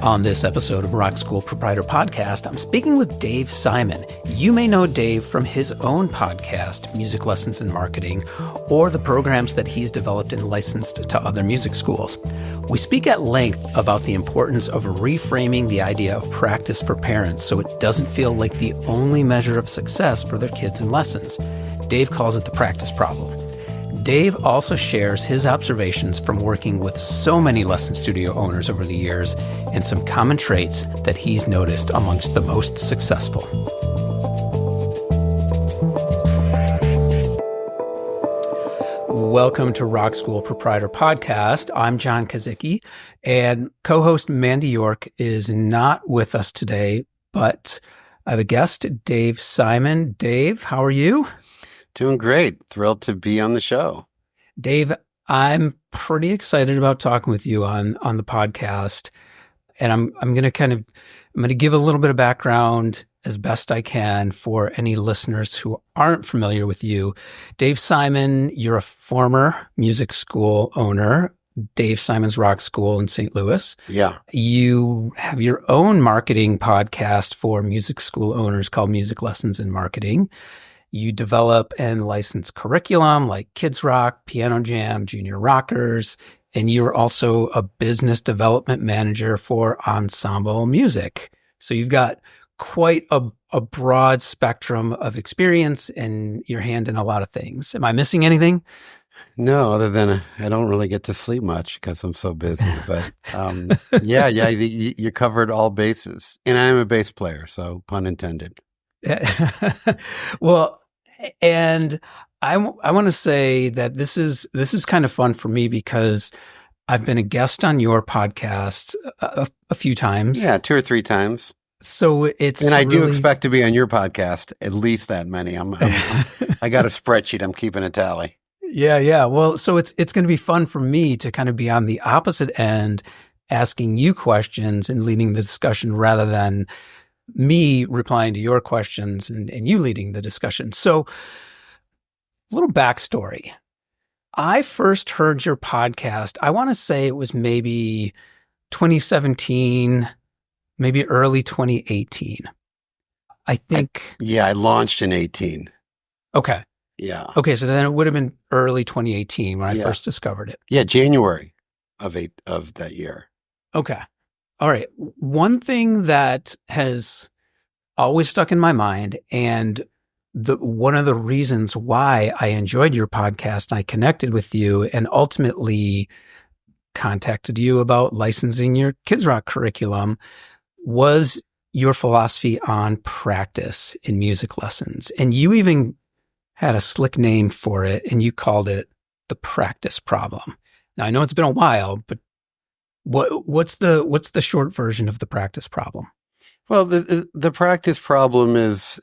On this episode of Rock School Proprietor Podcast, I'm speaking with Dave Simon. You may know Dave from his own podcast, Music Lessons in Marketing, or the programs that he's developed and licensed to other music schools. We speak at length about the importance of reframing the idea of practice for parents so it doesn't feel like the only measure of success for their kids in lessons. Dave calls it the practice problem. Dave also shares his observations from working with so many lesson studio owners over the years and some common traits that he's noticed amongst the most successful. Welcome to Rock School Proprietor Podcast. I'm John Kazicki, and co-host Mandy York is not with us today, but I have a guest, Dave Simon. Dave, how are you? Doing great. Thrilled to be on the show. Dave, I'm pretty excited about talking with you on the podcast. And I'm going to give a little bit of background as best I can for any listeners who aren't familiar with you. Dave Simon, you're a former music school owner, Dave Simon's Rock School in St. Louis. Yeah. You have your own marketing podcast for music school owners called Music Lessons in Marketing. You develop and license curriculum like Kids Rock, Piano Jam, Junior Rockers, and you're also a business development manager for Ensemble Music. So you've got quite a broad spectrum of experience and your hand in a lot of things. Am I missing anything? No, other than I don't really get to sleep much because I'm so busy. But yeah, you covered all bases. And I'm a bass player, so pun intended. Well, and I want to say that this is kind of fun for me because I've been a guest on your podcast a few times. Yeah, 2 or 3 times. So and I do expect to be on your podcast at least that many. I got a spreadsheet. I'm keeping a tally. Yeah. Well, so it's going to be fun for me to kind of be on the opposite end, asking you questions and leading the discussion rather than me replying to your questions and you leading the discussion. So a little backstory. I first heard your podcast, I want to say it was maybe 2017, maybe early 2018. I think. I launched in 18. Okay. Yeah. Okay. So then it would have been early 2018 when I first discovered it. Yeah. January of that year. Okay. All right. One thing that has always stuck in my mind, and one of the reasons why I enjoyed your podcast and I connected with you and ultimately contacted you about licensing your Kids Rock curriculum was your philosophy on practice in music lessons. And you even had a slick name for it, and you called it the practice problem. Now, I know it's been a while, but what's the short version of the practice problem? Well, the practice problem is,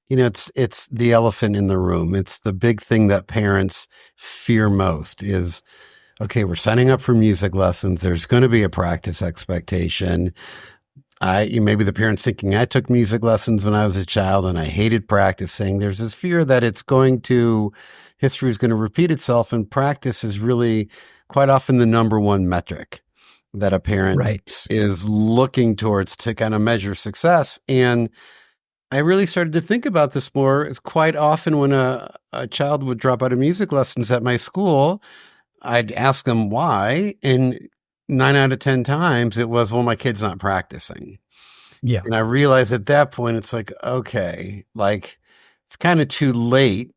it's the elephant in the room. It's the big thing that parents fear most is, okay, we're signing up for music lessons. There's going to be a practice expectation. Maybe the parent's thinking, I took music lessons when I was a child and I hated practicing. There's this fear that history is going to repeat itself, and practice is really quite often the number one metric that a parent is looking towards to kind of measure success. And I really started to think about this more. Is quite often when a child would drop out of music lessons at my school, I'd ask them why. And 9 out of 10 times it was, well, my kid's not practicing. Yeah. And I realized at that point, it's like, okay, like it's kind of too late.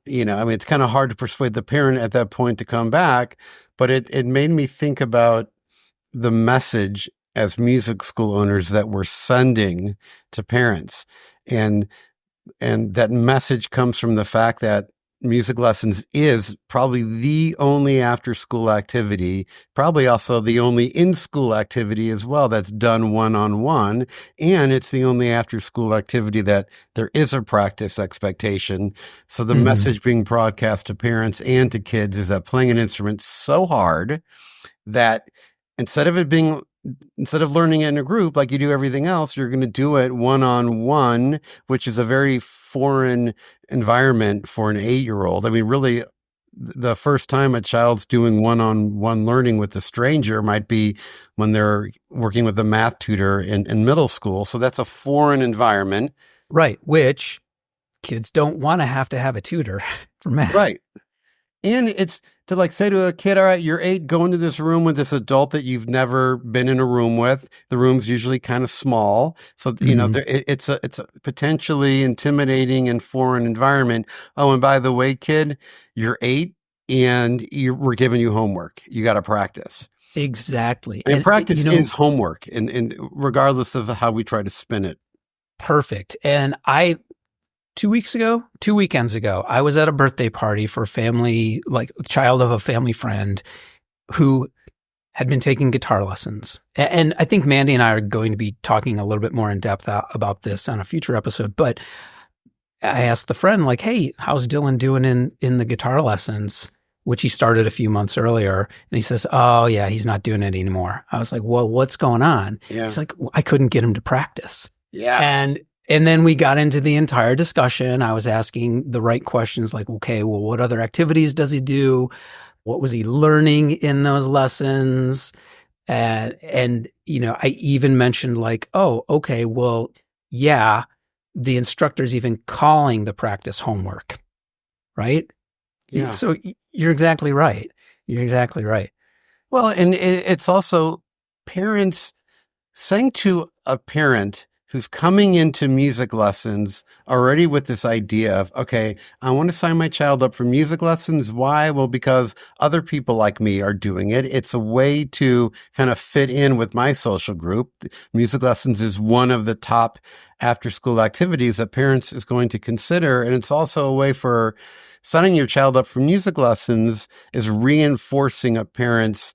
It's kind of hard to persuade the parent at that point to come back, but it made me think about the message as music school owners that we're sending to parents. And that message comes from the fact that music lessons is probably the only after-school activity, probably also the only in-school activity as well that's done one-on-one. And it's the only after-school activity that there is a practice expectation. So the message being broadcast to parents and to kids is that playing an instrument so hard that instead of learning it in a group like you do everything else, you're going to do it one-on-one, which is a very foreign environment for an 8-year-old. I mean, really, the first time a child's doing one-on-one learning with a stranger might be when they're working with a math tutor in middle school. So that's a foreign environment. Right. Which kids don't want to have a tutor for math. Right. And it's to like say to a kid, all right, you're 8, go into this room with this adult that you've never been in a room with. The room's usually kind of small. So, it's a potentially intimidating and foreign environment. Oh, and by the way, kid, you're 8 and we're giving you homework. You got to practice. Exactly. And practice is homework, and regardless of how we try to spin it. Perfect. And 2 weekends ago, I was at a birthday party for a family, like child of a family friend who had been taking guitar lessons. And I think Mandy and I are going to be talking a little bit more in depth about this on a future episode. But I asked the friend, like, hey, how's Dylan doing in the guitar lessons, which he started a few months earlier? And he says, oh, yeah, he's not doing it anymore. I was like, well, what's going on? Yeah. He's like, I couldn't get him to practice. Yeah. And then we got into the entire discussion. I was asking the right questions like, okay, well, what other activities does he do? What was he learning in those lessons? And I even mentioned like, oh, okay, well, yeah, the instructor's even calling the practice homework, right? Yeah. So you're exactly right. You're exactly right. Well, and it's also parents saying to a parent who's coming into music lessons already with this idea of, okay, I want to sign my child up for music lessons. Why? Well, because other people like me are doing it. It's a way to kind of fit in with my social group. Music lessons is one of the top after-school activities that parents is going to consider. And it's also a way for signing your child up for music lessons is reinforcing a parent's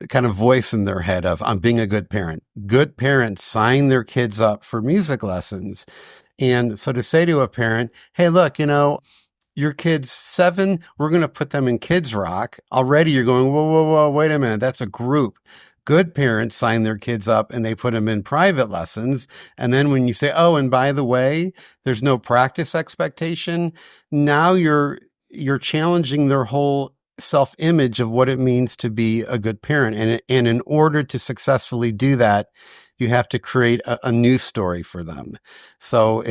kind of voice in their head of, I'm being a good parent. Good parents sign their kids up for music lessons. And so to say to a parent, hey, look, your kid's 7, we're going to put them in Kids Rock. Already you're going, whoa, wait a minute. That's a group. Good parents sign their kids up and they put them in private lessons. And then when you say, oh, and by the way, there's no practice expectation, now you're challenging their whole self-image of what it means to be a good parent. And in order to successfully do that, you have to create a news story for them. So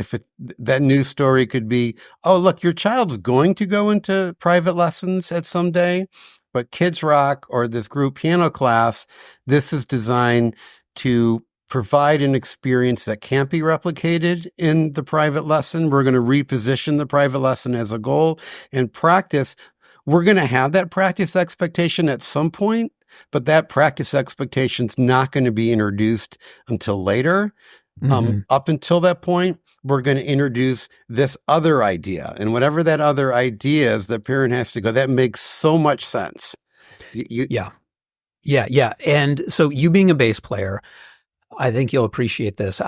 that news story could be, oh, look, your child's going to go into private lessons at some day, but Kids Rock or this group piano class, this is designed to provide an experience that can't be replicated in the private lesson. We're going to reposition the private lesson as a goal and practice. We're going to have that practice expectation at some point, but that practice expectation is not going to be introduced until later. Mm-hmm. Up until that point, we're going to introduce this other idea. And whatever that other idea is, the parent has to go, that makes so much sense. Yeah. And so you being a bass player, I think you'll appreciate this.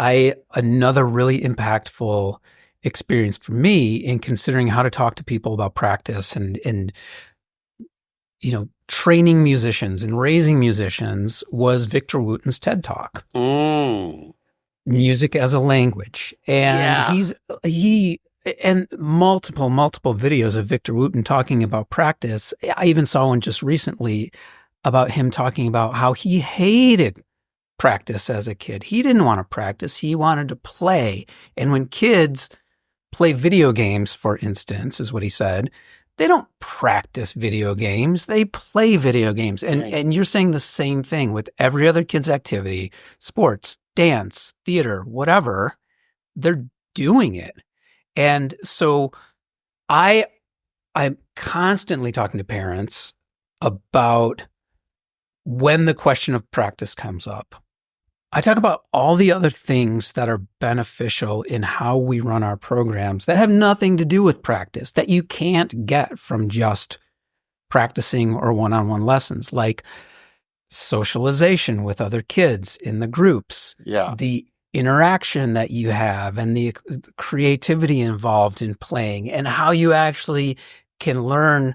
Another really impactful experience for me in considering how to talk to people about practice and training musicians and raising musicians was Victor Wooten's TED Talk. Music as a language. And he and multiple videos of Victor Wooten talking about practice. I even saw one just recently about him talking about how he hated practice as a kid. He didn't want to practice. He wanted to play. And when kids play video games, for instance, is what he said, they don't practice video games. They play video games. And you're saying the same thing with every other kid's activity, sports, dance, theater, whatever. They're doing it. And so I'm constantly talking to parents about when the question of practice comes up. I talk about all the other things that are beneficial in how we run our programs that have nothing to do with practice, that you can't get from just practicing or one-on-one lessons, like socialization with other kids in the groups, the interaction that you have and the creativity involved in playing, and how you actually can learn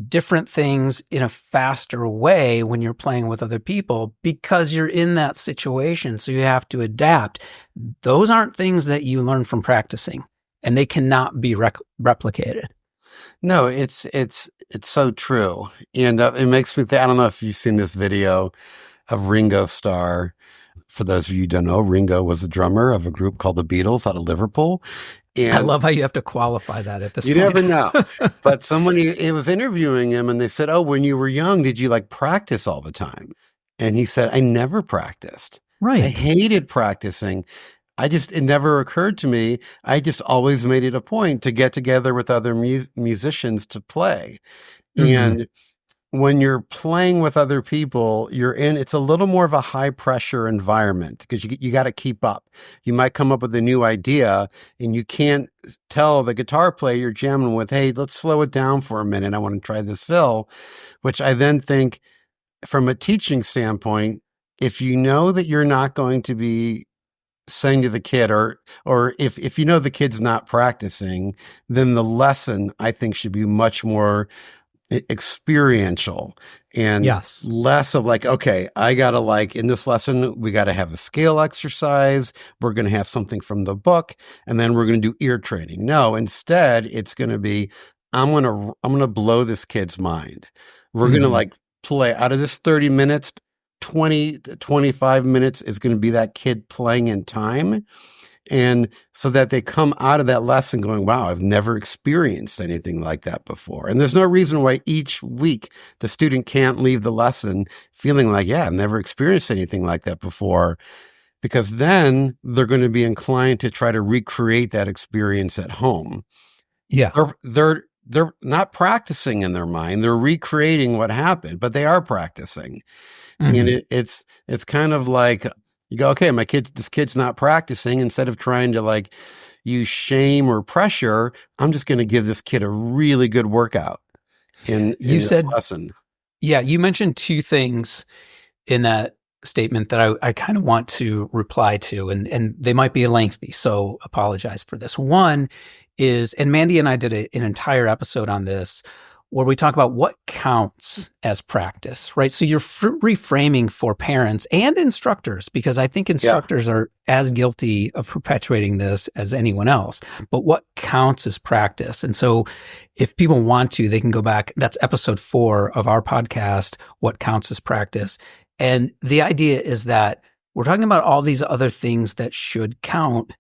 different things in a faster way when you're playing with other people because you're in that situation. So you have to adapt. Those aren't things that you learn from practicing, and they cannot be replicated. No, it's It's so true. And it makes me think, I don't know if you've seen this video of Ringo Starr. For those of you who don't know, Ringo was a drummer of a group called the Beatles out of Liverpool. I And love how you have to qualify that at this you point. never know. But someone he was interviewing him and they said, "Oh, when you were young, did you like practice all the time?" And he said, "I never practiced. I Right. hated practicing. It never occurred to me. I just always made it a point to get together with other musicians to play." Mm-hmm. And when you're playing with other people, it's a little more of a high pressure environment because you got to keep up. You might come up with a new idea and you can't tell the guitar player you're jamming with, "Hey, let's slow it down for a minute. I want to try this fill," which I then think from a teaching standpoint, if you know that you're not going to be saying to the kid or if you know the kid's not practicing, then the lesson I think should be much more experiential and Yes. less of like, okay, I gotta like in this lesson, we gotta have a scale exercise. We're going to have something from the book and then we're going to do ear training. No, instead it's going to be, I'm going to blow this kid's mind. We're going to Mm-hmm. like play out of this 30 minutes, 20 to 25 minutes is going to be that kid playing in time. And so that they come out of that lesson going, wow, I've never experienced anything like that before. And there's no reason why each week the student can't leave the lesson feeling like, yeah, I've never experienced anything like that before, because then they're going to be inclined to try to recreate that experience at home. Yeah. They're not practicing in their mind. They're recreating what happened, but they are practicing. And Mm-hmm. it's kind of like you go, okay, this kid's not practicing. Instead of trying to like use shame or pressure, I'm just going to give this kid a really good workout You in this said, lesson. yeah, you mentioned two things in that statement that I kind of want to reply to, and they might be lengthy, so apologize for this. One is, and Mandy and I did an entire episode on this where we talk about what counts as practice, right? So you're reframing for parents and instructors, because I think Yeah. instructors are as guilty of perpetuating this as anyone else. But what counts as practice? And so if people want to, they can go back. That's episode 4 of our podcast, What Counts as Practice. And the idea is that we're talking about all these other things that should count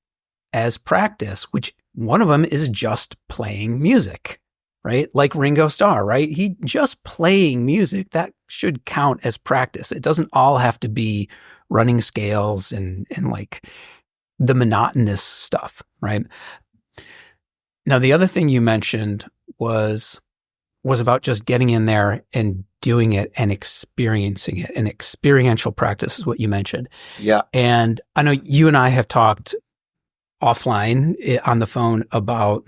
as practice, which one of them is just playing music, right? Like Ringo Starr, right? He just playing music, that should count as practice. It doesn't all have to be running scales and like the monotonous stuff, right? Now, the other thing you mentioned was about just getting in there and doing it and experiencing it. And experiential practice is what you mentioned. Yeah. And I know you and I have talked offline on the phone about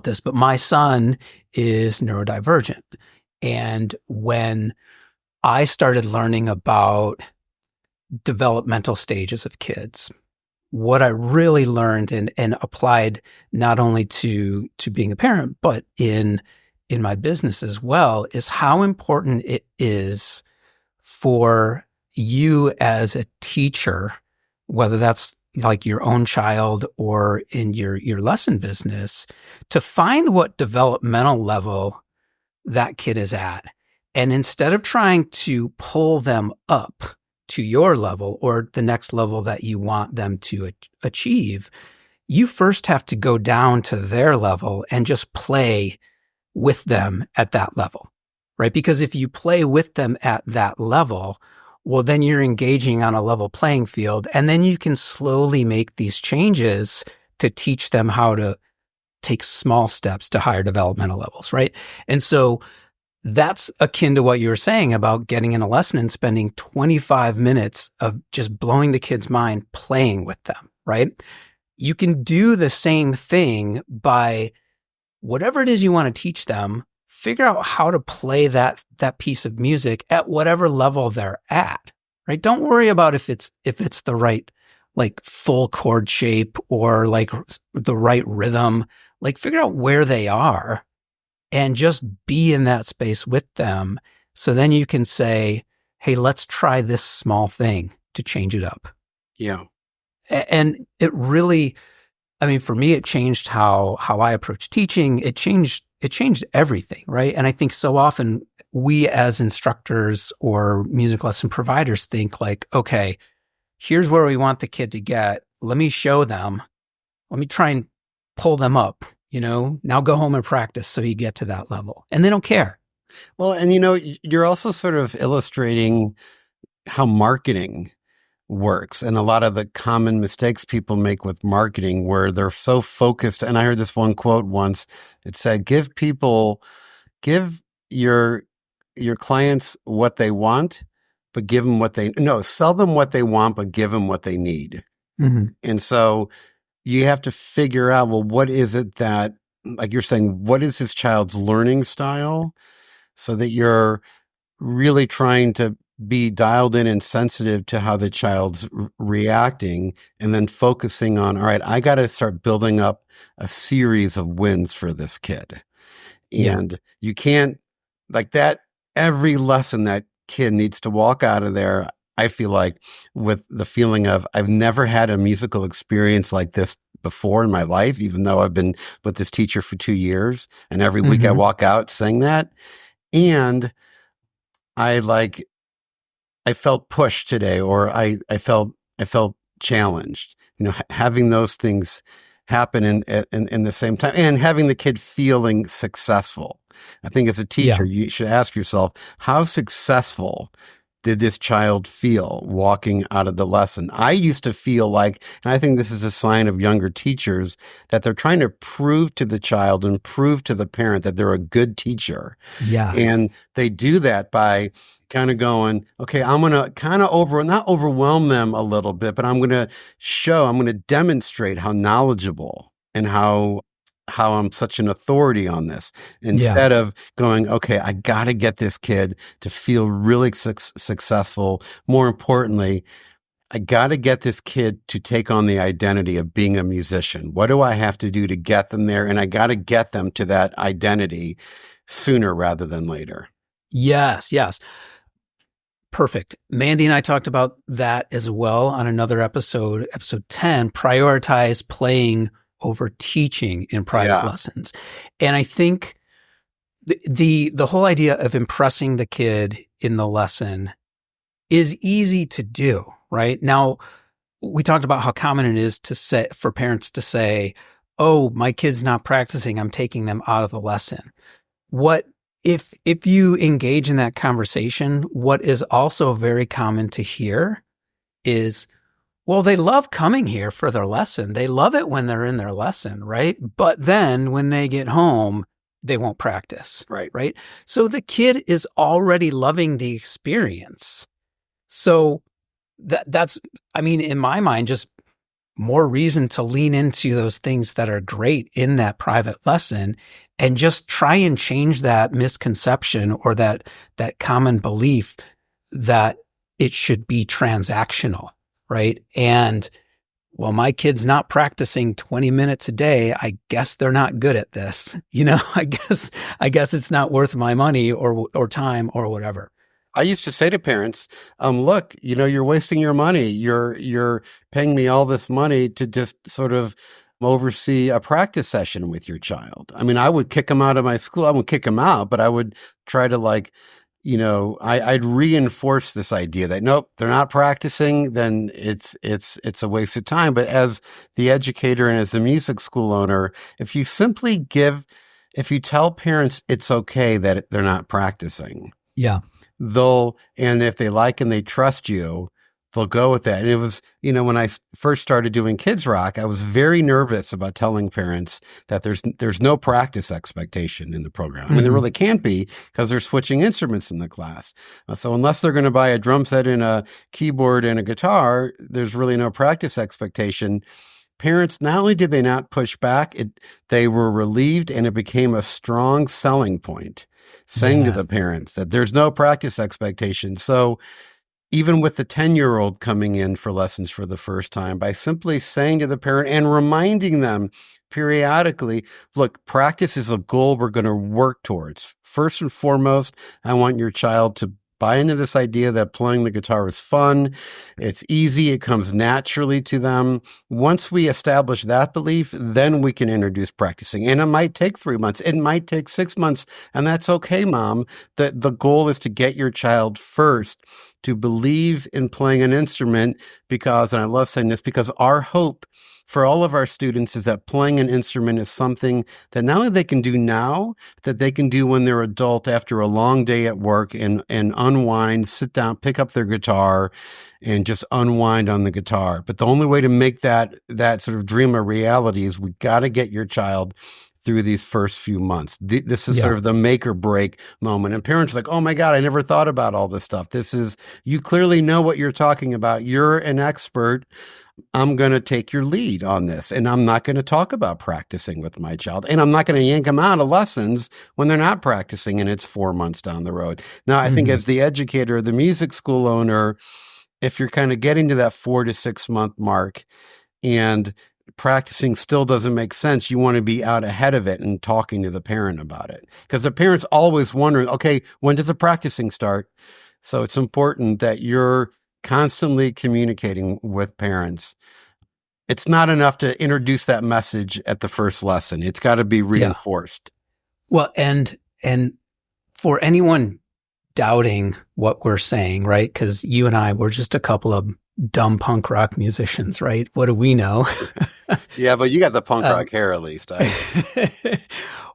this, but my son is neurodivergent. And when I started learning about developmental stages of kids, what I really learned and applied not only to being a parent, but in my business as well, is how important it is for you as a teacher, whether that's like your own child or in your lesson business, to find what developmental level that kid is at. And instead of trying to pull them up to your level or the next level that you want them to achieve, you first have to go down to their level and just play with them at that level, right? Because if you play with them at that level, well, then you're engaging on a level playing field, and then you can slowly make these changes to teach them how to take small steps to higher developmental levels, right? And so that's akin to what you were saying about getting in a lesson and spending 25 minutes of just blowing the kid's mind playing with them, right? You can do the same thing by whatever it is you want to teach them, figure out how to play that piece of music at whatever level they're at, right? Don't worry about if it's the right, like, full chord shape or like the right rhythm. Like, figure out where they are and just be in that space with them. So then you can say, hey, let's try this small thing to change it up. Yeah. And it really, I mean, for me, it changed how I approach teaching. It changed it changed everything, right? And I think so often we as instructors or music lesson providers think like, okay, here's where we want the kid to get. Let me show them. Let me try and pull them up, now go home and practice so you get to that level. And they don't care. Well, and you're also sort of illustrating how marketing works and a lot of the common mistakes people make with marketing where they're so focused. And I heard this one quote once. It said, give your clients what they want, but give them sell them what they want, but give them what they need. Mm-hmm. And so you have to figure out, well, what is it that, like you're saying, what is his child's learning style so that you're really trying to be dialed in and sensitive to how the child's reacting and then focusing on, all right, I got to start building up a series of wins for this kid. And you can't like that. Every lesson that kid needs to walk out of there, I feel like, with the feeling of, I've never had a musical experience like this before in my life, even though I've been with this teacher for 2 years. And every week I walk out saying that. And I felt pushed today, or I felt challenged, having those things happen in the same time and having the kid feeling successful. I think as a teacher, you should ask yourself, how successful did this child feel walking out of the lesson? I used to feel like, and I think this is a sign of younger teachers, that they're trying to prove to the child and prove to the parent that they're a good teacher. Yeah. And they do that by kind of going, okay, I'm going to kind of not overwhelm them a little bit, but I'm going to demonstrate how knowledgeable and how I'm such an authority on this, instead of going, okay, I got to get this kid to feel really successful. More importantly, I got to get this kid to take on the identity of being a musician. What do I have to do to get them there? And I got to get them to that identity sooner rather than later. Yes. Perfect. Mandy and I talked about that as well on another episode 10, prioritize playing over teaching in private lessons. And I think the whole idea of impressing the kid in the lesson is easy to do, right? Now, we talked about how common it is for parents to say, oh, my kid's not practicing, I'm taking them out of the lesson. If you engage in that conversation, what is also very common to hear is, well, they love coming here for their lesson. They love it when they're in their lesson, right? But then when they get home, they won't practice, right? So the kid is already loving the experience. So that's, in my mind, just more reason to lean into those things that are great in that private lesson and just try and change that misconception or that common belief that it should be transactional, right? And, well, my kid's not practicing 20 minutes a day. I guess they're not good at this. I guess it's not worth my money or time or whatever. I used to say to parents, look, you're wasting your money. You're paying me all this money to just sort of oversee a practice session with your child. I would kick them out of my school. I wouldn't kick them out, but I would try to I'd reinforce this idea that, nope, they're not practicing, then it's a waste of time. But as the educator and as the music school owner, if you tell parents it's okay that they're not practicing. And if they like and they trust you, they'll go with that. And it was, when I first started doing Kids Rock, I was very nervous about telling parents that there's no practice expectation in the program. There really can't be, because they're switching instruments in the class. So unless they're going to buy a drum set and a keyboard and a guitar, there's really no practice expectation. Parents, not only did they not push back, they were relieved, and it became a strong selling point, saying to the parents that there's no practice expectation. So even with the 10-year-old coming in for lessons for the first time, by simply saying to the parent and reminding them periodically, look, practice is a goal we're going to work towards. First and foremost, I want your child to buy into this idea that playing the guitar is fun. It's easy. It comes naturally to them. Once we establish that belief, then we can introduce practicing. And it might take 3 months. It might take 6 months. And that's okay, Mom. The goal is to get your child first to believe in playing an instrument because, and I love saying this, because our hope for all of our students is that playing an instrument is something that not only they can do now, that they can do when they're adult after a long day at work and unwind, sit down, pick up their guitar and just unwind on the guitar. But the only way to make that sort of dream a reality is we got to get your child through these first few months. This is sort of the make or break moment. And parents are like, oh my God, I never thought about all this stuff. You clearly know what you're talking about. You're an expert. I'm going to take your lead on this. And I'm not going to talk about practicing with my child. And I'm not going to yank them out of lessons when they're not practicing and it's 4 months down the road. Now, I think as the educator, the music school owner, if you're kind of getting to that 4 to 6 month mark and practicing still doesn't make sense, you want to be out ahead of it and talking to the parent about it. Because the parent's always wondering, okay, when does the practicing start? So it's important that you're constantly communicating with parents. It's not enough to introduce that message at the first lesson. It's got to be reinforced. Well, and for anyone doubting what we're saying, right? Because you and I, we're just a couple of dumb punk rock musicians, right? What do we know? Yeah, but you got the punk rock hair at least.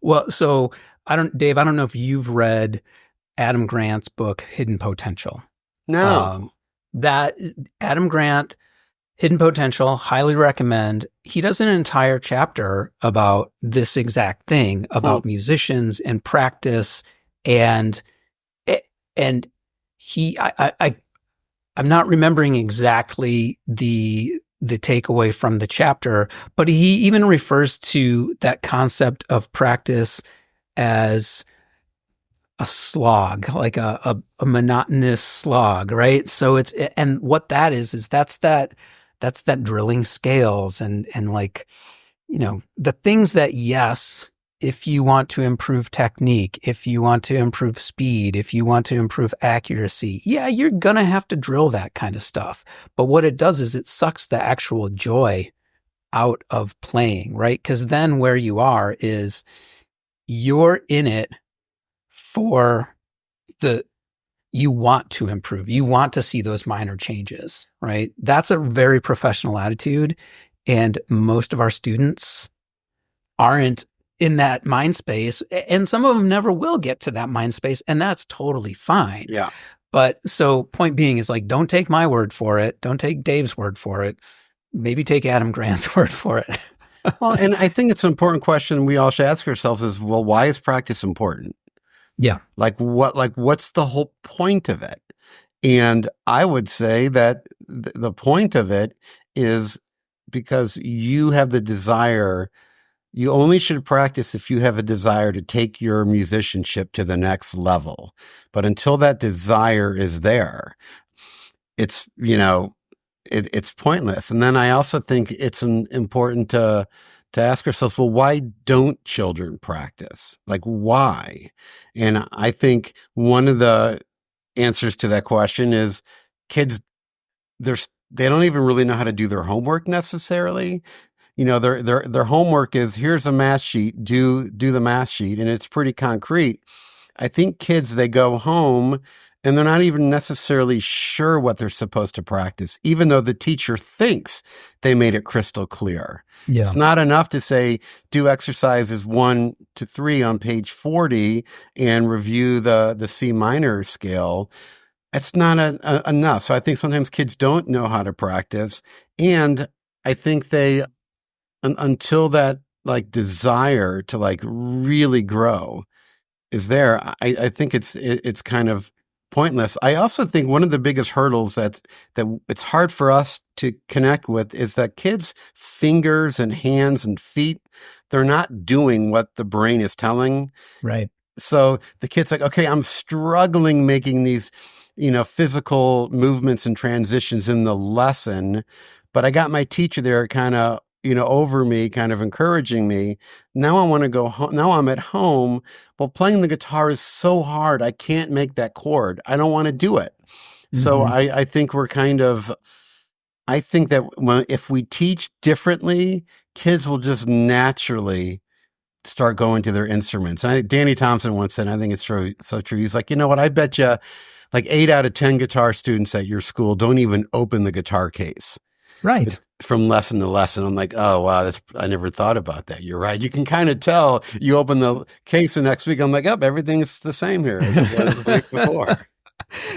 Well, so Dave, I don't know if you've read Adam Grant's book, Hidden Potential. No. That Adam Grant, Hidden Potential, highly recommend. He does an entire chapter about this exact thing, about musicians and practice. And I'm not remembering exactly the takeaway from the chapter, but he even refers to that concept of practice as a slog, like a monotonous slog, right? So and what that is that's that drilling scales and like, you know, the things that, yes, if you want to improve technique, if you want to improve speed, if you want to improve accuracy, yeah, you're going to have to drill that kind of stuff. But what it does is it sucks the actual joy out of playing, right? Because then where you are is you're in it for you want to improve. You want to see those minor changes, right? That's a very professional attitude. And most of our students aren't in that mind space. And some of them never will get to that mind space. And that's totally fine. Yeah. But so point being is like, don't take my word for it. Don't take Dave's word for it. Maybe take Adam Grant's word for it. Well, and I think it's an important question we all should ask ourselves is, well, why is practice important? Yeah. What's the whole point of it? And I would say that the point of it is because you have the desire. You only should practice if you have a desire to take your musicianship to the next level. But until that desire is there, it's, it's pointless. And then I also think it's important to ask ourselves, well, why don't children practice? Like, why? And I think one of the answers to that question is kids, they don't even really know how to do their homework necessarily. Their homework is, here's a math sheet, do the math sheet, and it's pretty concrete. I think kids, they go home and they're not even necessarily sure what they're supposed to practice, even though the teacher thinks they made it crystal clear. Yeah. It's not enough to say, do exercises 1 to 3 on page 40 and review the C minor scale. It's not enough. So I think sometimes kids don't know how to practice. And I think until that like desire to like really grow is there, I think it's kind of pointless. I also think one of the biggest hurdles that it's hard for us to connect with is that kids' fingers and hands and feet, they're not doing what the brain is telling. Right. So the kid's like, okay, I'm struggling making these, physical movements and transitions in the lesson, but I got my teacher there kind of, over me, kind of encouraging me. Now I want to go home. Now I'm at home. Well, playing the guitar is so hard. I can't make that chord. I don't want to do it. So Mm-hmm. I think I think that if we teach differently, kids will just naturally start going to their instruments. Danny Thompson once said, I think it's true, so true. He's like, you know what? I bet you like 8 out of 10 guitar students at your school don't even open the guitar case Right. from lesson to lesson. I'm like, oh, wow, I never thought about that. You're right. You can kind of tell. You open the case the next week, I'm like, oh, everything's the same here as it was the week before.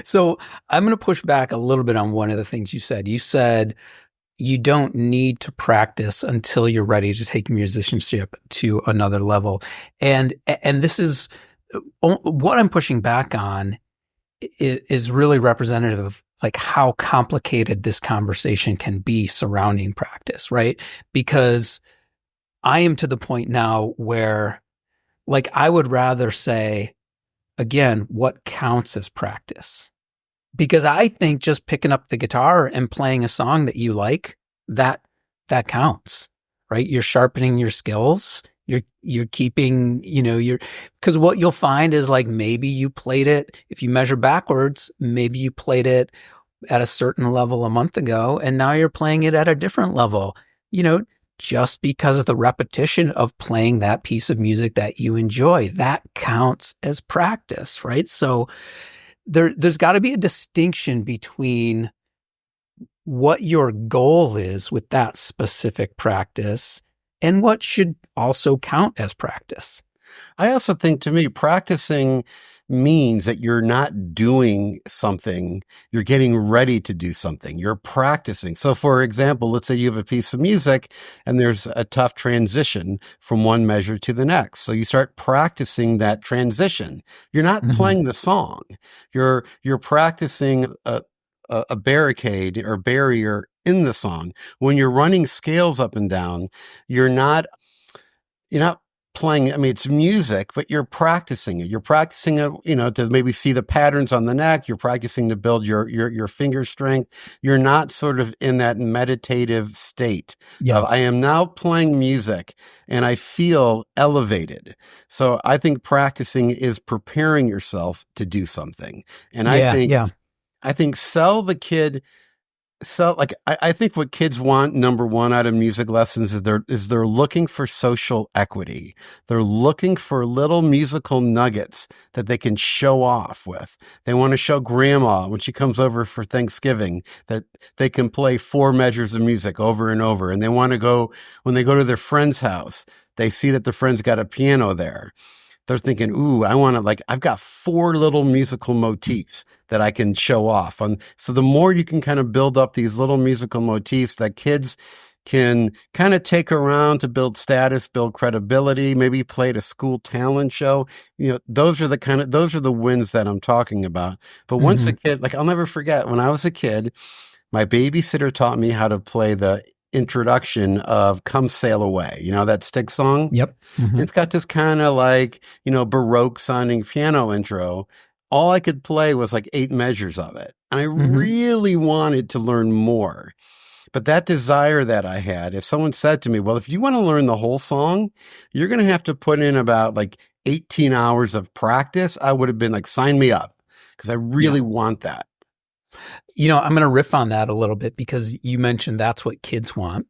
So I'm going to push back a little bit on one of the things you said. You said you don't need to practice until you're ready to take musicianship to another level. And this is what I'm pushing back on is really representative of like how complicated this conversation can be surrounding practice, right? Because I am to the point now where like I would rather say, again, what counts as practice? Because I think just picking up the guitar and playing a song that you like, that counts, right? You're sharpening your skills. You're keeping, because what you'll find is like maybe you played it, if you measure backwards, maybe you played it at a certain level a month ago, and now you're playing it at a different level, just because of the repetition of playing that piece of music that you enjoy. That counts as practice, right? So there's got to be a distinction between what your goal is with that specific practice and what should also count as practice. I also think, to me, practicing means that you're not doing something, you're getting ready to do something, you're practicing. So for example, let's say you have a piece of music and there's a tough transition from one measure to the next. So you start practicing that transition. You're not playing the song. You're practicing a barricade or barrier in the song. When you're running scales up and down, you're not playing. I mean, it's music, but you're practicing it. You're practicing it, to maybe see the patterns on the neck. You're practicing to build your finger strength. You're not sort of in that meditative state of, I am now playing music and I feel elevated. So I think practicing is preparing yourself to do something. And I think I think what kids want, number one, out of music lessons is they're looking for social equity. They're looking for little musical nuggets that they can show off with. They want to show grandma when she comes over for Thanksgiving that they can play 4 measures of music over and over. And they want to go, when they go to their friend's house, they see that the friend's got a piano there. They're thinking, ooh, I've got 4 little musical motifs that I can show off. So the more you can kind of build up these little musical motifs that kids can kind of take around to build status, build credibility, maybe play at a school talent show, those are the wins that I'm talking about. But once a kid, I'll never forget when I was a kid, my babysitter taught me how to play the introduction of Come Sail Away, that Styx song. Yep. It's got this kind of Baroque sounding piano intro. All I could play was 8 measures of it. And I really wanted to learn more. But that desire that I had, if someone said to me, well, if you want to learn the whole song, you're going to have to put in about 18 hours of practice, I would have been sign me up, because I really want that. I'm going to riff on that a little bit because you mentioned that's what kids want.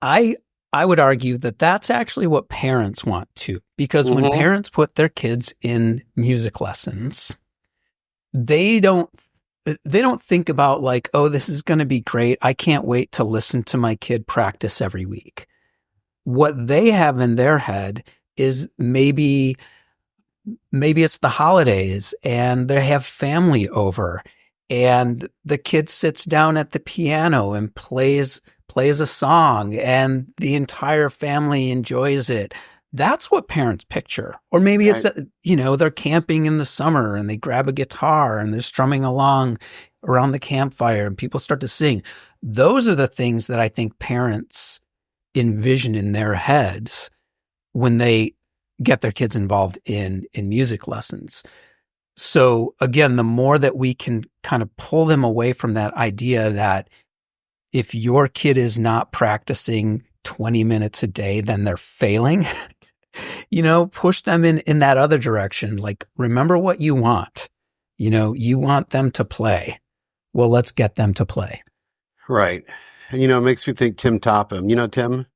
I would argue that that's actually what parents want too, because when parents put their kids in music lessons, they don't think about oh, this is going to be great. I can't wait to listen to my kid practice every week. What they have in their head is maybe it's the holidays and they have family over and the kid sits down at the piano and plays a song and the entire family enjoys it. That's what parents picture. Or maybe it's, they're camping in the summer and they grab a guitar and they're strumming along around the campfire and people start to sing. Those are the things that I think parents envision in their heads when they get their kids involved in music lessons. So again, the more that we can kind of pull them away from that idea that if your kid is not practicing 20 minutes a day, then they're failing. Push them in that other direction. Like, remember what you want. You want them to play. Well, let's get them to play. Right. And, it makes me think Tim Topham. You know Tim?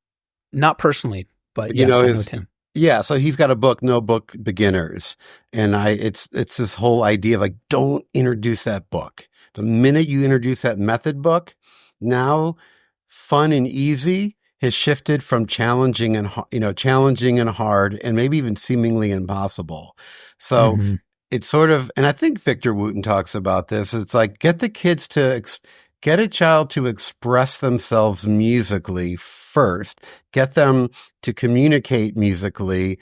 Not personally, but yes, I know Tim. Yeah, so he's got a book, No Book Beginners, and it's this whole idea of like, don't introduce that book. The minute you introduce that method book, now fun and easy has shifted from challenging and hard, and maybe even seemingly impossible. So it's sort of, and I think Victor Wooten talks about this. It's like get a child to express themselves musically first, get them to communicate musically,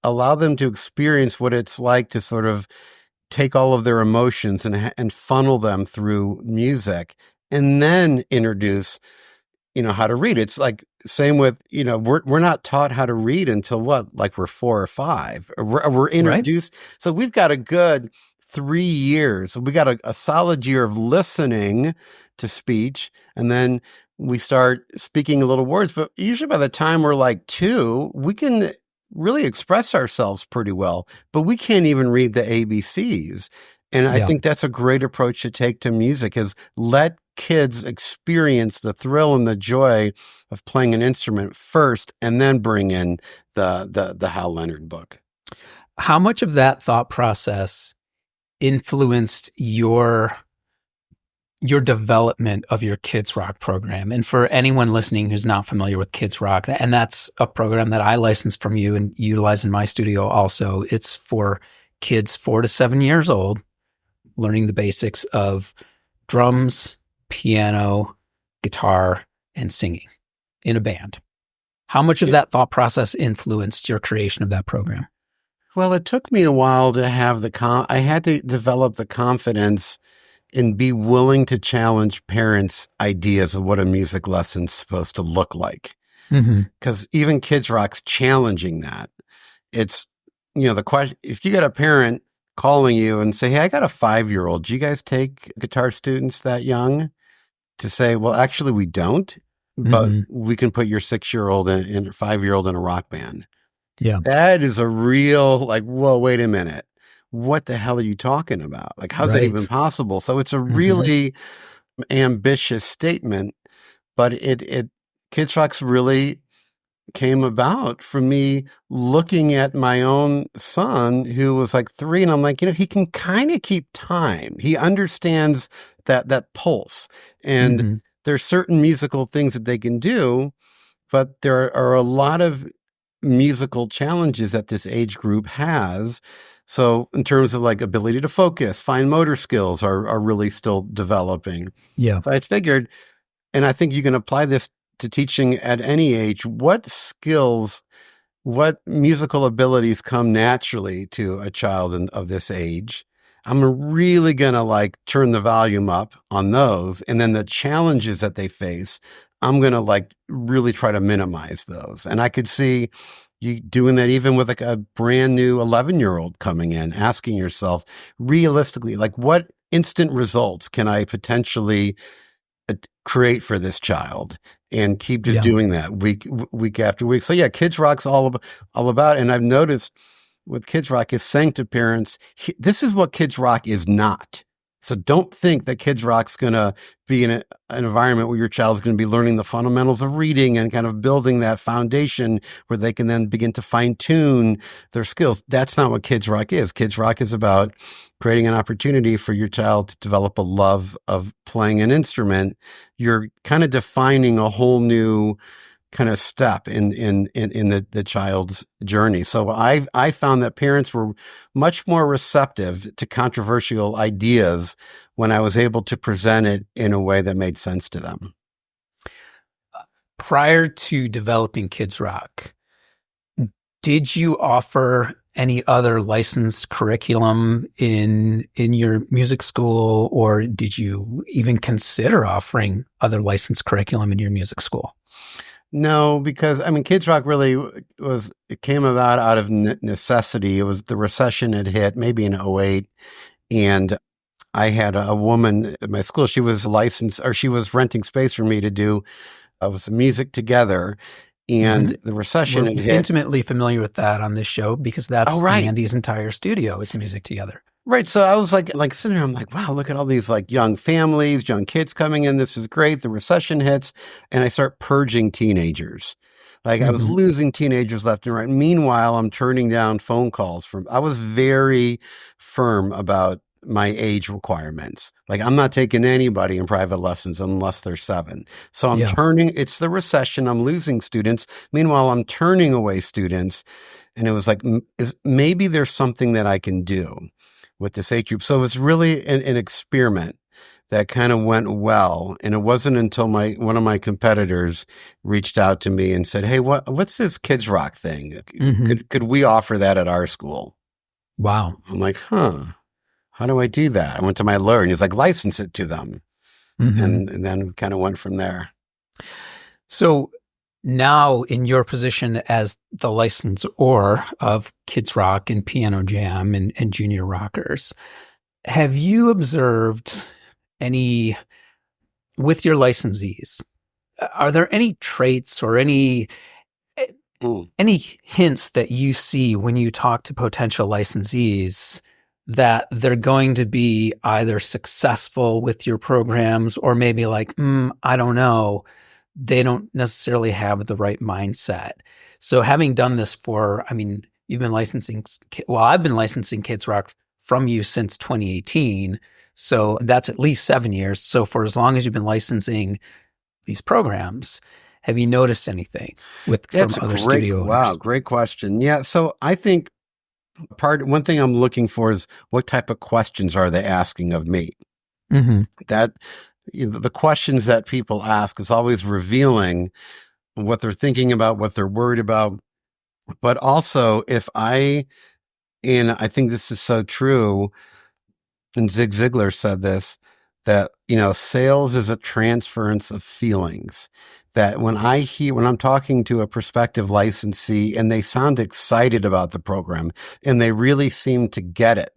allow them to experience what it's like to sort of take all of their emotions and funnel them through music, and then introduce, how to read. It's like same with, we're not taught how to read until like we're 4 or 5. We're introduced. Right. So we've got a good 3 years. We got a solid year of listening to speech, and then we start speaking a little words. But usually by the time we're like 2, we can really express ourselves pretty well, but we can't even read the ABCs. And I think that's a great approach to take to music, is let kids experience the thrill and the joy of playing an instrument first, and then bring in the Hal Leonard book. How much of that thought process influenced your development of your Kids Rock program? And for anyone listening who's not familiar with Kids Rock, and that's a program that I licensed from you and utilize in my studio also, it's for kids 4 to 7 years old, learning the basics of drums, piano, guitar, and singing in a band. How much of that thought process influenced your creation of that program? Well, it took me a while to have I had to develop the confidence and be willing to challenge parents' ideas of what a music lesson's supposed to look like. Because even Kids Rock's challenging that. It's, the question, if you got a parent calling you and say, hey, I got a 5-year-old, do you guys take guitar students that young? To say, well, actually we don't, but we can put your 6-year-old and 5-year-old in a rock band. Yeah. That is a real, like, whoa, wait a minute. What the hell are you talking about? Like, how's that even possible? So it's a really ambitious statement, but Kids Rock's really came about from me looking at my own son, who was like 3, and I'm like, he can kind of keep time. He understands that pulse, and there's certain musical things that they can do, but there are a lot of musical challenges that this age group has. So in terms of like ability to focus, fine motor skills are really still developing. Yeah. So I figured, and I think you can apply this to teaching at any age, what musical abilities come naturally to a child of this age. I'm really going to like turn the volume up on those. And then the challenges that they face, I'm going to like really try to minimize those. And I could see you doing that even with like a brand new 11-year-old coming in, asking yourself realistically, like, what instant results can I potentially create for this child, and keep just doing that week after week. So yeah, Kids Rock's all about, and I've noticed with Kids Rock is saying to parents, this is what Kids Rock is not. So don't think that Kids Rock's going to be in an environment where your child's going to be learning the fundamentals of reading and kind of building that foundation where they can then begin to fine tune their skills. That's not what Kids Rock is. Kids Rock is about creating an opportunity for your child to develop a love of playing an instrument. You're kind of defining a whole new kind of step in the child's journey. So I found that parents were much more receptive to controversial ideas when I was able to present it in a way that made sense to them. Prior to developing Kids Rock, did you offer any other licensed curriculum in your music school, or did you even consider offering other licensed curriculum in your music school? No, because Kids Rock really it came about out of necessity. It was the recession had hit maybe in 2008, and I had a woman at my school. She was licensed, or she was renting space for me to do of music together, and the recession We're had hit. intimately familiar with that on this show because that's Oh, right. Mandy's entire studio is music together. Right. So I was like sitting there, I'm like, wow, look at all these like young families, young kids coming in. This is great. The recession hits and I start purging teenagers. Like I was losing teenagers left and right. Meanwhile, I'm turning down phone calls I was very firm about my age requirements. Like I'm not taking anybody in private lessons unless they're 7. So it's the recession. I'm losing students. Meanwhile, I'm turning away students. And it was like, maybe there's something that I can do with this age group. So it was really an experiment that kind of went well. And it wasn't until one of my competitors reached out to me and said, hey, what's this Kids Rock thing? Could we offer that at our school? Wow. I'm like, how do I do that? I went to my lawyer and he's like, license it to them. And then kind of went from there. So now in your position as the licensor of Kids Rock and Piano Jam and Junior Rockers, have you observed with your licensees, are there any traits or any hints that you see when you talk to potential licensees that they're going to be either successful with your programs or maybe like, I don't know, they don't necessarily have the right mindset? So having done this you've been I've been licensing Kids Rock from you since 2018. So that's at least 7 years. So for as long as you've been licensing these programs, have you noticed anything from other studio owners? Wow, great question. Yeah. So I think one thing I'm looking for is what type of questions are they asking of me? That the questions that people ask is always revealing what they're thinking about, what they're worried about. But also and I think this is so true, and Zig Ziglar said this, that, sales is a transference of feelings. That when I'm talking to a prospective licensee and they sound excited about the program and they really seem to get it.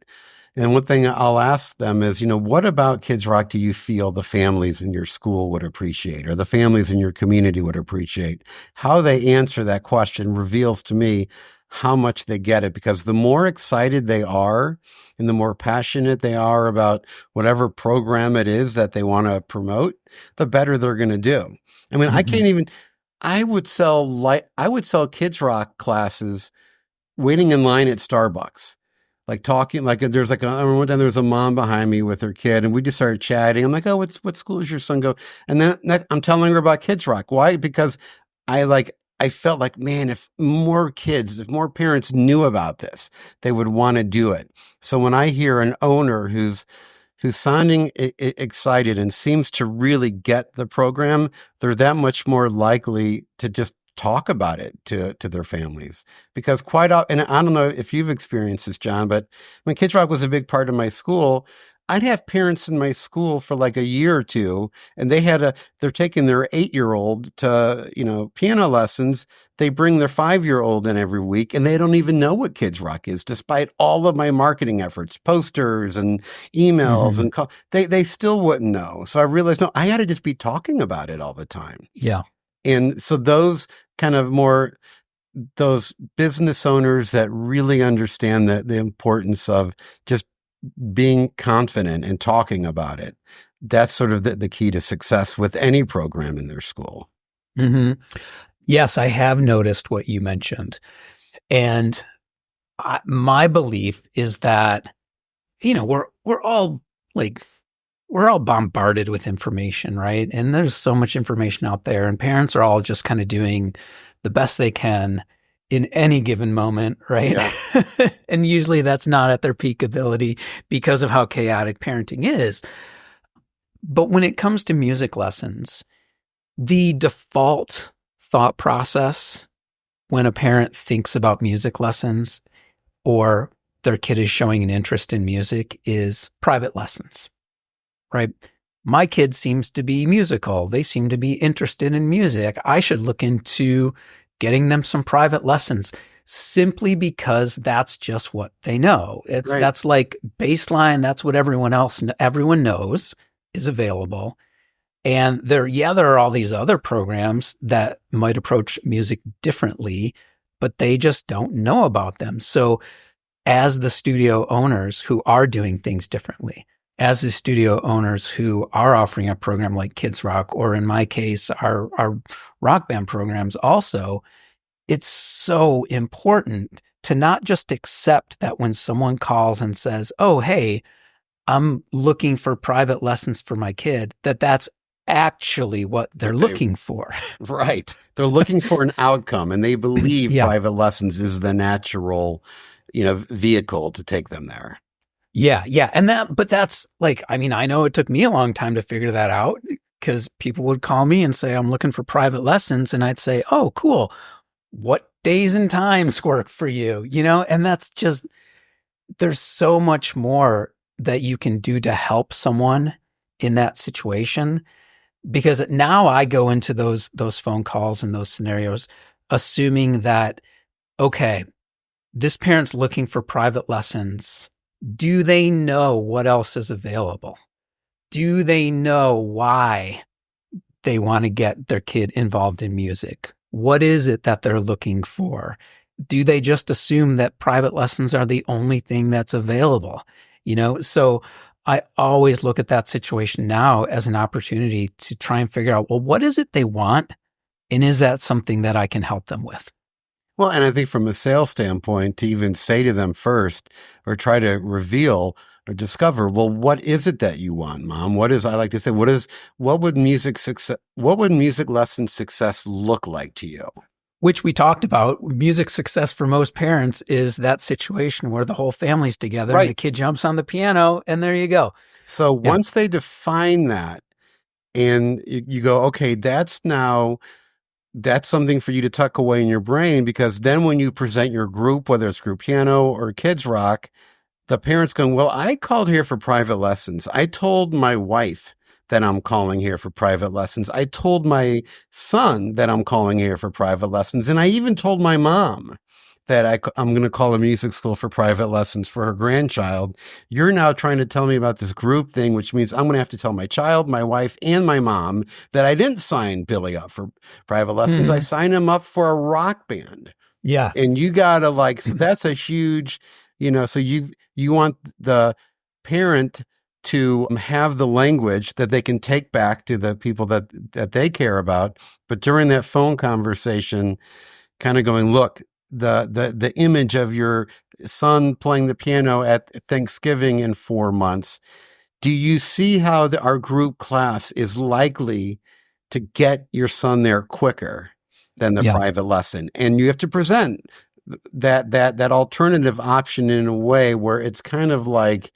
And one thing I'll ask them is, what about Kids Rock do you feel the families in your school would appreciate or the families in your community would appreciate? How they answer that question reveals to me how much they get it, because the more excited they are and the more passionate they are about whatever program it is that they want to promote, the better they're going to do. I mean, I would sell Kids Rock classes waiting in line at Starbucks. Like talking, like there's I remember one time there was a mom behind me with her kid and we just started chatting. I'm like, oh, what school does your son go? And then I'm telling her about Kids Rock. Why? Because I felt like, man, if more parents knew about this, they would want to do it. So when I hear an owner who's sounding excited and seems to really get the program, they're that much more likely to just talk about it to their families. Because and I don't know if you've experienced this, John, but when Kids Rock was a big part of my school, I'd have parents in my school for like a year or two, and they're taking their 8-year-old to, piano lessons. They bring their 5-year-old in every week, and they don't even know what Kids Rock is, despite all of my marketing efforts, posters and emails and calls. They still wouldn't know. So I realized, no, I got to just be talking about it all the time. Yeah. And so those business owners that really understand the importance of just being confident and talking about it, that's sort of the key to success with any program in their school. Yes, I have noticed what you mentioned. And my belief is that, we're all bombarded with information, right? And there's so much information out there, and parents are all just kind of doing the best they can in any given moment, right? Yeah. And usually that's not at their peak ability because of how chaotic parenting is. But when it comes to music lessons, the default thought process when a parent thinks about music lessons or their kid is showing an interest in music is private lessons, right? My kid seems to be musical. They seem to be interested in music. I should look into getting them some private lessons simply because that's just what they know. That's like baseline. That's what everyone knows is available. And there are all these other programs that might approach music differently, but they just don't know about them. So as the studio owners who are doing things differently, as the studio owners who are offering a program like Kids Rock, or in my case, our rock band programs also, it's so important to not just accept that when someone calls and says, oh, hey, I'm looking for private lessons for my kid, that's actually what they're looking for. Right. They're looking for an outcome, and they believe Yeah. private lessons is the natural, vehicle to take them there. Yeah. But that's like, I mean, I know it took me a long time to figure that out, because people would call me and say, I'm looking for private lessons. And I'd say, oh, cool. What days and times work for you? And that's just, there's so much more that you can do to help someone in that situation. Because now I go into those phone calls and those scenarios, assuming that, okay, this parent's looking for private lessons. Do they know what else is available? Do they know why they want to get their kid involved in music? What is it that they're looking for? Do they just assume that private lessons are the only thing that's available? So I always look at that situation now as an opportunity to try and figure out, well, what is it they want? And is that something that I can help them with? Well, and I think from a sales standpoint, to even say to them first, or try to reveal or discover, well, what is it that you want, Mom? I like to say, what would music lesson success look like to you? Which we talked about. Music success for most parents is that situation where the whole family's together, right, and the kid jumps on the piano, and there you go. So once they define that, and you go, okay, that's something for you to tuck away in your brain, because then when you present your group, whether it's group piano or Kids Rock, the parent's going, well, I called here for private lessons. I told my wife that I'm calling here for private lessons. I told my son that I'm calling here for private lessons. And I even told my mom that I'm going to call a music school for private lessons for her grandchild. You're now trying to tell me about this group thing, which means I'm going to have to tell my child, my wife, and my mom that I didn't sign Billy up for private lessons. Mm-hmm. I signed him up for a rock band. Yeah. And you got to so that's a huge, so you want the parent to have the language that they can take back to the people that they care about. But during that phone conversation, kind of going, look, the image of your son playing the piano at Thanksgiving in 4 months, do you see how our group class is likely to get your son there quicker than the private lesson? And you have to present that alternative option in a way where it's kind of like,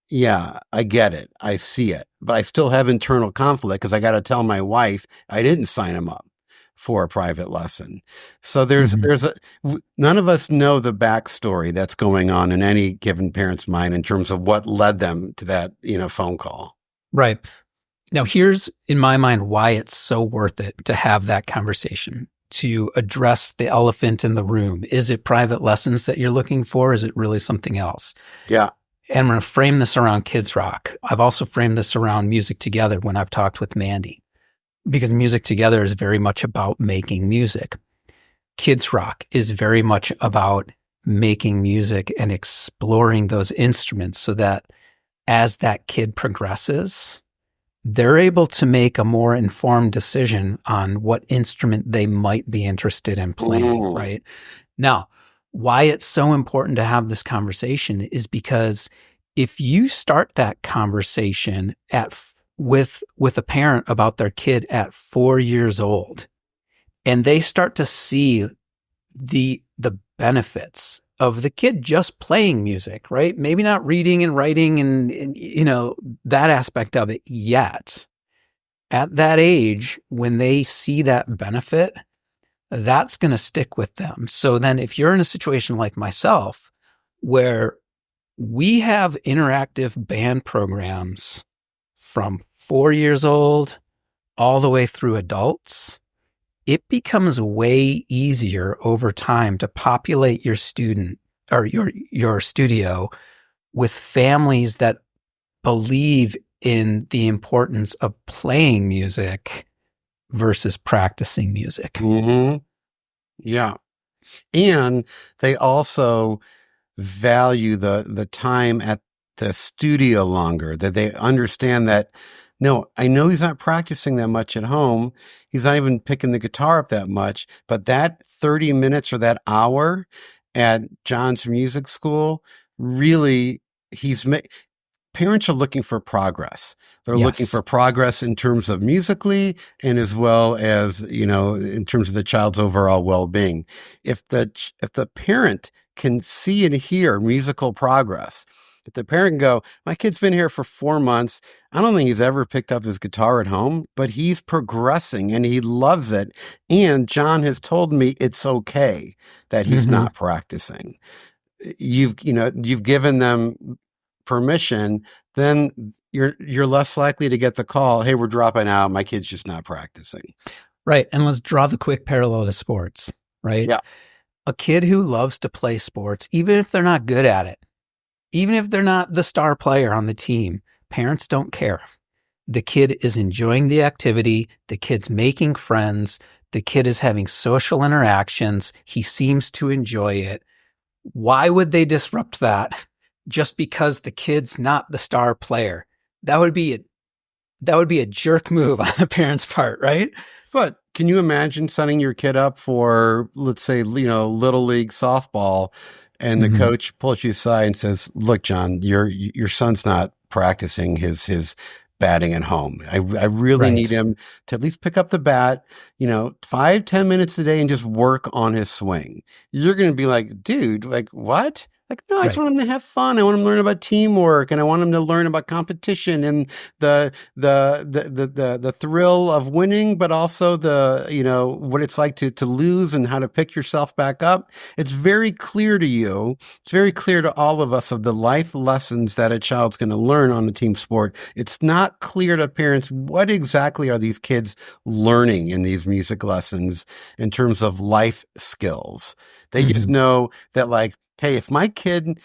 yeah, I get it. I see it. But I still have internal conflict because I got to tell my wife I didn't sign him up for a private lesson. So none of us know the backstory that's going on in any given parent's mind in terms of what led them to that, phone call. Right. Now, here's in my mind why it's so worth it to have that conversation, to address the elephant in the room. Is it private lessons that you're looking for? Is it really something else? Yeah. And I'm going to frame this around Kids Rock. I've also framed this around Music Together when I've talked with Mandy, because Music Together is very much about making music. Kids Rock is very much about making music and exploring those instruments so that as that kid progresses, they're able to make a more informed decision on what instrument they might be interested in playing, right? Now, why it's so important to have this conversation is because if you start that conversation with a parent about their kid at 4 years old, and they start to see the benefits of the kid just playing music, right? Maybe not reading and writing and that aspect of it yet. At that age, when they see that benefit, that's going to stick with them. So then if you're in a situation like myself, where we have interactive band programs from 4 years old all the way through adults, it becomes way easier over time to populate your student or your studio with families that believe in the importance of playing music versus practicing music. Mm-hmm. Yeah. And they also value the time at the studio longer, that they understand that, no, I know he's not practicing that much at home. He's not even picking the guitar up that much, but that 30 minutes or that hour at John's music school, really, parents are looking for progress. They're looking Yes. for progress in terms of musically and as well as, in terms of the child's overall well-being. If the parent can see and hear musical progress, if the parent can go, my kid's been here for 4 months. I don't think he's ever picked up his guitar at home, but he's progressing and he loves it. And John has told me it's okay that he's Mm-hmm. not practicing. You've given them permission, then you're less likely to get the call, hey, we're dropping out, my kid's just not practicing. Right. And let's draw the quick parallel to sports, right? Yeah. A kid who loves to play sports, even if they're not good at it, even if they're not the star player on the team, parents don't care. The kid is enjoying the activity. The kid's making friends. The kid is having social interactions. He seems to enjoy it. Why would they disrupt that just because the kid's not the star player? That would be a jerk move on the parent's part, right? But can you imagine setting your kid up for, let's say, little league softball, and the coach pulls you aside and says, look, John, your son's not practicing his batting at home. I really need him to at least pick up the bat, 5-10 minutes a day and just work on his swing. You're going to be like, dude, like what? Like, no, I just want him to have fun. I want him to learn about teamwork, and I want him to learn about competition and the thrill of winning, but also what it's like to lose and how to pick yourself back up. It's very clear to you. It's very clear to all of us of the life lessons that a child's going to learn on the team sport. It's not clear to parents what exactly are these kids learning in these music lessons in terms of life skills. They just know that, like, hey, if my kid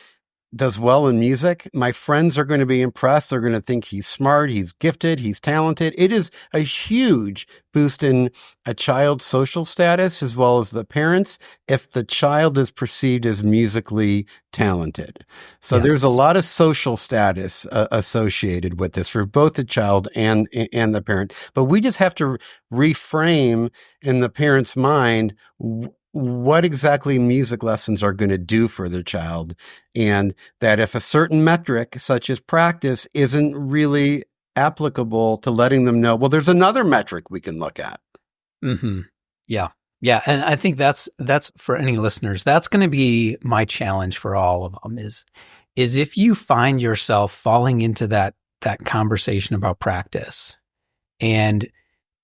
does well in music, my friends are going to be impressed. They're going to think he's smart, he's gifted, he's talented. It is a huge boost in a child's social status as well as the parents if the child is perceived as musically talented. So there's a lot of social status associated with this for both the child and the parent. But we just have to reframe in the parent's mind what exactly music lessons are going to do for their child, and that if a certain metric such as practice isn't really applicable, to letting them know, well, there's another metric we can look at. Yeah. And I think that's for any listeners, that's going to be my challenge for all of them is if you find yourself falling into that conversation about practice and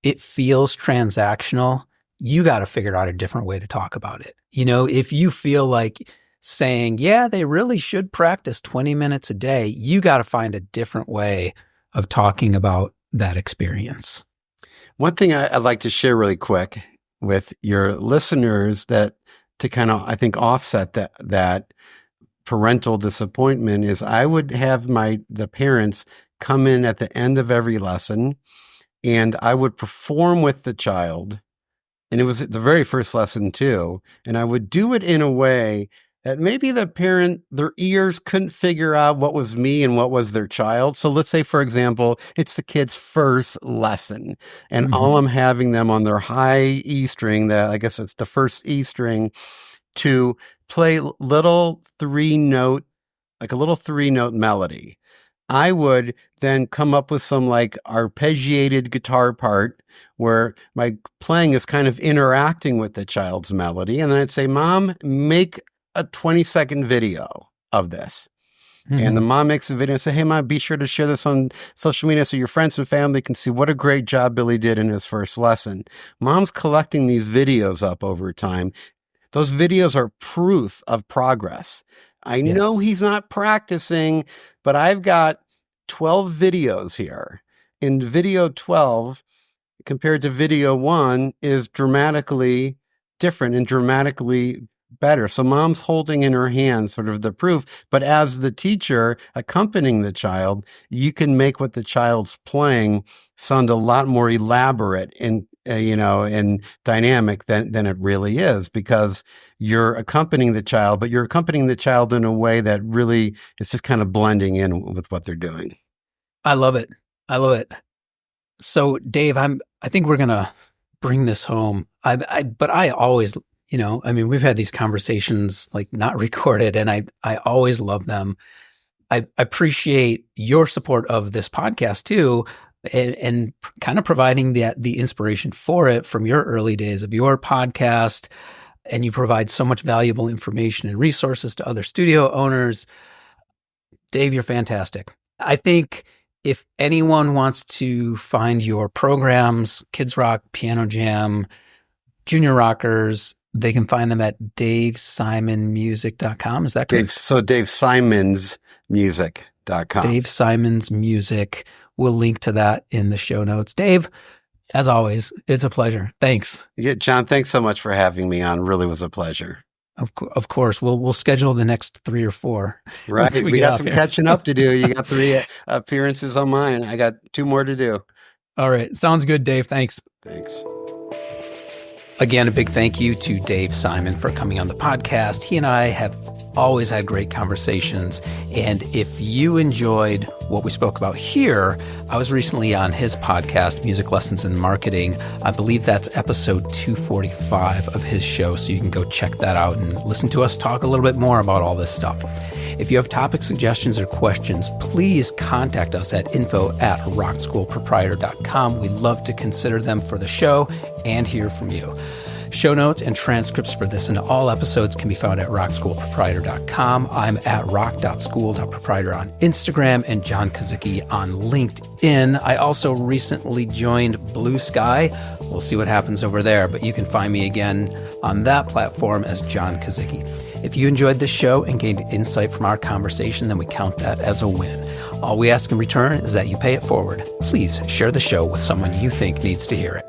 it feels transactional, you got to figure out a different way to talk about it. If you feel like saying, yeah, they really should practice 20 minutes a day, you got to find a different way of talking about that experience. One thing I'd like to share really quick with your listeners that to kind of, I think, offset that parental disappointment is I would have the parents come in at the end of every lesson, and I would perform with the child. And it was the very first lesson too. And I would do it in a way that maybe the parent, their ears couldn't figure out what was me and what was their child. So let's say, for example, it's the kid's first lesson, and all I'm having them on their high E string, I guess it's the first E string, to play a little three note melody. I would then come up with some like arpeggiated guitar part where my playing is kind of interacting with the child's melody. And then I'd say, Mom, make a 20-second video of this. And the mom makes a video and say, hey, Mom, be sure to share this on social media so your friends and family can see what a great job Billy did in his first lesson. Mom's collecting these videos up over time. Those videos are proof of progress. I know he's not practicing, but I've got 12 videos here. And video 12 compared to video 1 is dramatically different and dramatically better. So mom's holding in her hand sort of the proof, but as the teacher accompanying the child, you can make what the child's playing sound a lot more elaborate and and dynamic than it really is, because you're accompanying the child, but you're accompanying the child in a way that really is just kind of blending in with what they're doing. I love it. I love it. So Dave, I think we're going to bring this home. But I always, we've had these conversations like not recorded, and I always love them. I appreciate your support of this podcast too, and kind of providing the inspiration for it from your early days of your podcast. And you provide so much valuable information and resources to other studio owners. Dave, you're fantastic. I think if anyone wants to find your programs, Kids Rock, Piano Jam, Junior Rockers, they can find them at davesimonmusic.com. Is that correct? So davesimonmusic.com. Dave Simon's Music. We'll link to that in the show notes. Dave, as always, it's a pleasure. Thanks. Yeah, John, thanks so much for having me on. Really was a pleasure. Of course. We'll schedule the next 3 or 4. Right. We got some catching up to do. You got 3 appearances on mine. I got 2 more to do. All right. Sounds good, Dave. Thanks. Thanks. Again, a big thank you to Dave Simon for coming on the podcast. He and I have always had great conversations. And if you enjoyed what we spoke about here, I was recently on his podcast, Music Lessons in Marketing. I believe that's episode 245 of his show. So you can go check that out and listen to us talk a little bit more about all this stuff. If you have topic suggestions or questions, please contact us at info@rockschoolproprietor.com. We'd love to consider them for the show and hear from you. Show notes and transcripts for this and all episodes can be found at rockschoolproprietor.com. I'm at rock.school.proprietor on Instagram and John Kozicki on LinkedIn. I also recently joined Blue Sky. We'll see what happens over there, but you can find me again on that platform as John Kozicki. If you enjoyed this show and gained insight from our conversation, then we count that as a win. All we ask in return is that you pay it forward. Please share the show with someone you think needs to hear it.